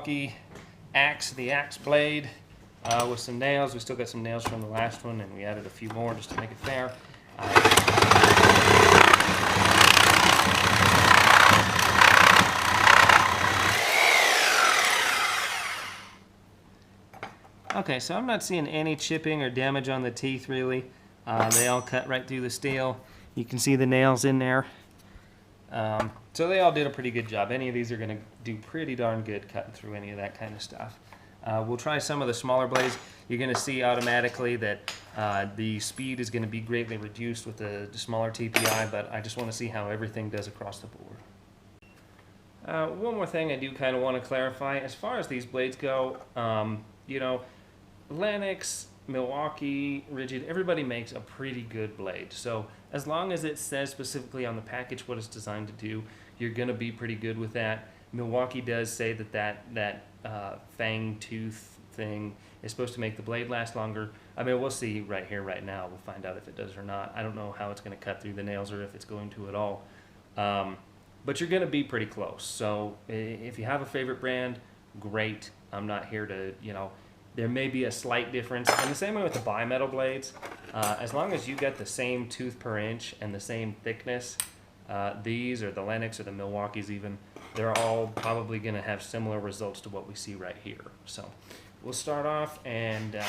Milwaukee the AX blade with some nails. We still got some nails from the last one, and we added a few more just to make it fair. Okay, so I'm not seeing any chipping or damage on the teeth really. They all cut right through the steel. You can see the nails in there. So they all did a pretty good job. Any of these are going to do pretty darn good cutting through any of that kind of stuff. We'll try some of the smaller blades. You're going to see automatically that the speed is going to be greatly reduced with the smaller TPI, but I just want to see how everything does across the board. One more thing I do kind of want to clarify. As far as these blades go, you know, Lennox, Milwaukee, Rigid, everybody makes a pretty good blade. So as long as it says specifically on the package what it's designed to do, you're going to be pretty good with that. Milwaukee does say that fang tooth thing is supposed to make the blade last longer. I mean, we'll see right here, right now. We'll find out if it does or not. I don't know how it's going to cut through the nails or if it's going to at all. But you're going to be pretty close. So if you have a favorite brand, great. I'm not here to, you know, there may be a slight difference. And the same way with the bimetal blades. As long as you get the same tooth per inch and the same thickness, these or the Lennox or the Milwaukees even, they're all probably going to have similar results to what we see right here. So we'll start off, and we've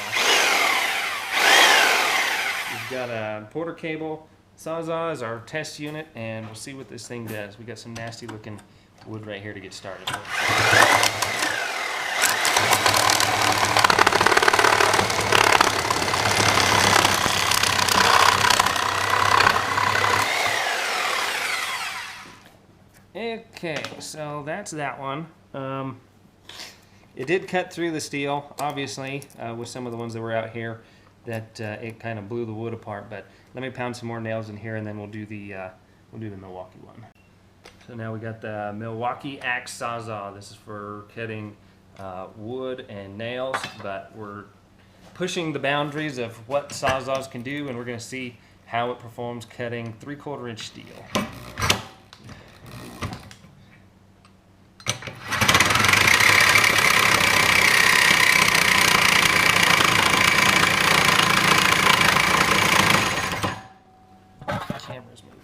got a Porter cable. Sawzall is our test unit, and we'll see what this thing does. We got some nasty looking wood right here to get started with. Okay, so that's that one. It did cut through the steel, obviously, with some of the ones that were out here, that it kind of blew the wood apart. But let me pound some more nails in here, and then we'll do the Milwaukee one. So now we got the Milwaukee AX Sawzall. This is for cutting wood and nails, but we're pushing the boundaries of what Sawzalls can do, and we're going to see how it performs cutting 3/4 inch steel. Camera's moving.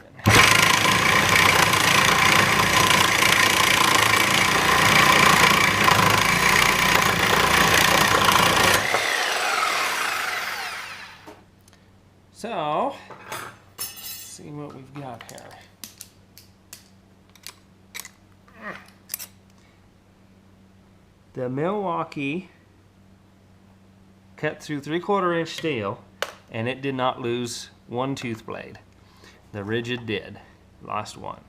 So, let's see what we've got here. The Milwaukee cut through 3/4 inch steel, and it did not lose one tooth blade. The Rigid did. Lost one.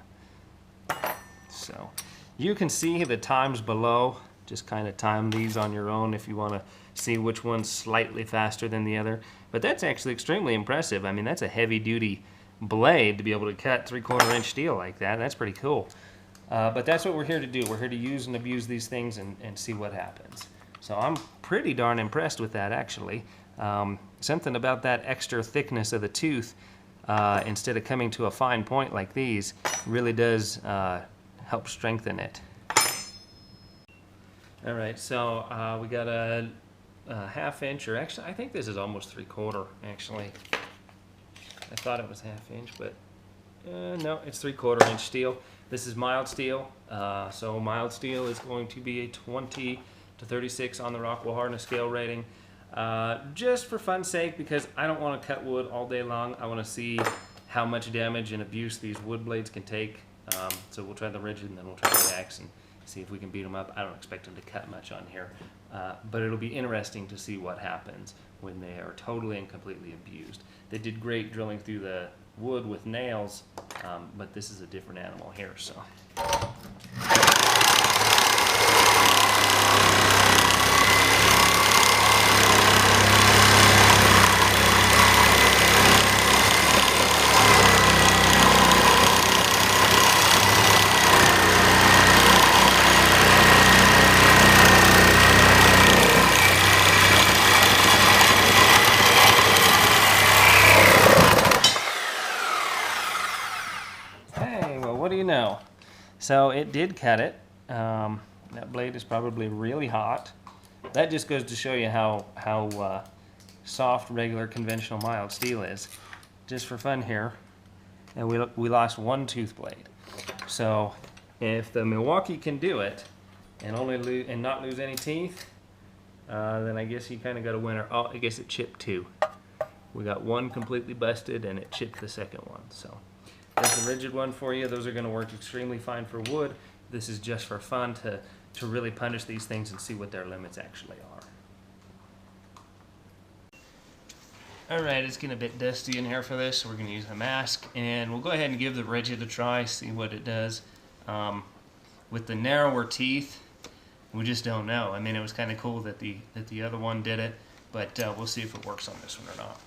So you can see the times below. Just kind of time these on your own if you want to see which one's slightly faster than the other. But that's actually extremely impressive. I mean, that's a heavy-duty blade to be able to cut 3/4 inch steel like that. That's pretty cool. But that's what we're here to do. We're here to use and abuse these things and see what happens. So I'm pretty darn impressed with that, actually. Something about that extra thickness of the tooth, instead of coming to a fine point like these, really does help strengthen it. All right, so we got a 1/2 inch, or actually I think this is almost 3/4 actually. I thought it was 1/2 inch, but no, it's 3/4 inch steel. This is mild steel, so mild steel is going to be a 20 to 36 on the Rockwell hardness scale rating. Just for fun's sake, because I don't want to cut wood all day long. I want to see how much damage and abuse these wood blades can take. So we'll try the Rigid, and then we'll try the AX and see if we can beat them up. I don't expect them to cut much on here, but it'll be interesting to see what happens when they are totally and completely abused. They did great drilling through the wood with nails, but this is a different animal here. So. Hey, well, what do you know? So it did cut it. That blade is probably really hot. That just goes to show you how soft regular conventional mild steel is. Just for fun here, and we lost one tooth blade. So if the Milwaukee can do it and not lose any teeth, then I guess you kind of got a winner. Oh, I guess it chipped two. We got one completely busted and it chipped the second one. So that's the rigid one for you. Those are going to work extremely fine for wood. This is just for fun to really punish these things and see what their limits actually are. Alright, it's getting a bit dusty in here for this, so we're going to use a mask, and we'll go ahead and give the rigid a try, see what it does. With the narrower teeth, we just don't know. I mean, it was kind of cool that the other one did it, but we'll see if it works on this one or not.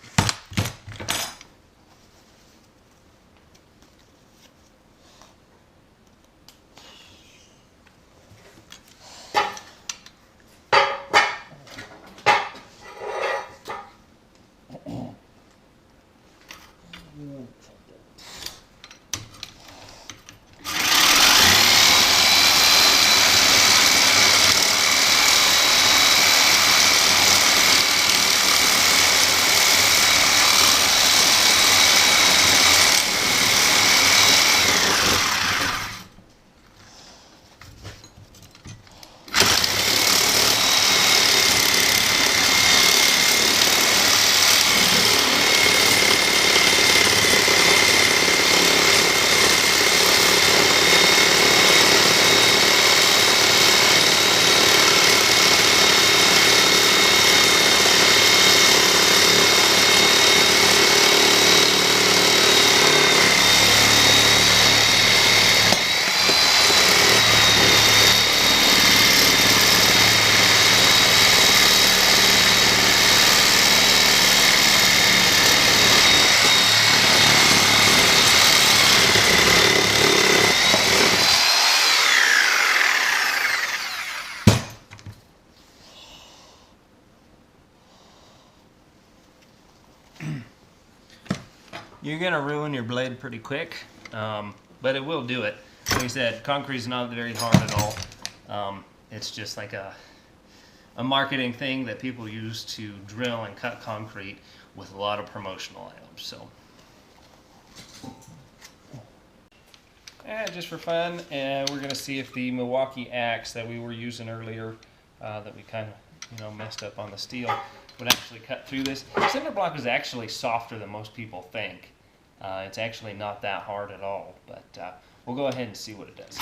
You're going to ruin your blade pretty quick, but it will do it. Like I said, concrete is not very hard at all. It's just like a marketing thing that people use to drill and cut concrete with a lot of promotional items. So, just for fun, we're going to see if the Milwaukee axe that we were using earlier, that we kind of messed up on the steel, would actually cut through this. Cinder block is actually softer than most people think. It's actually not that hard at all, but we'll go ahead and see what it does.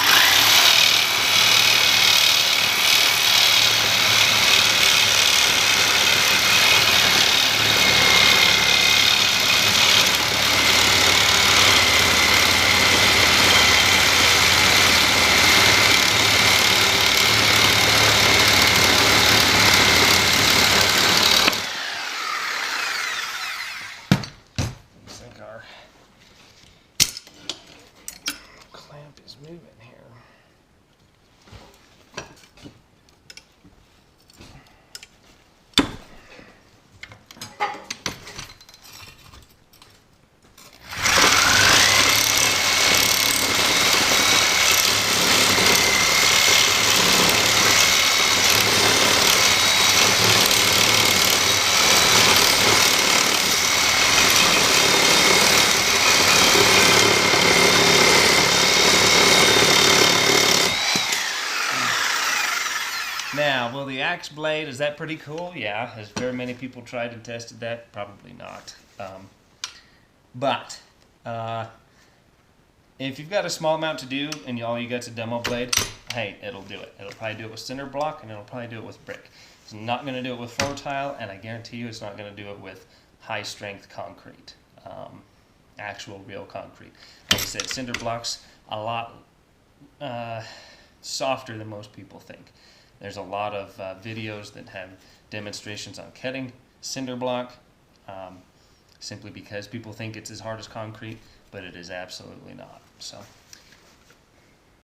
Clamp is moving here. Now, will the axe blade, is that pretty cool? Yeah. Has very many people tried and tested that? Probably not. But if you've got a small amount to do and all you got's a demo blade, hey, it'll do it. It'll probably do it with cinder block, and it'll probably do it with brick. It's not going to do it with floor tile, and I guarantee you it's not going to do it with high strength concrete, actual real concrete. Like I said, cinder block's a lot softer than most people think. There's a lot of videos that have demonstrations on cutting cinder block, simply because people think it's as hard as concrete, but it is absolutely not. So.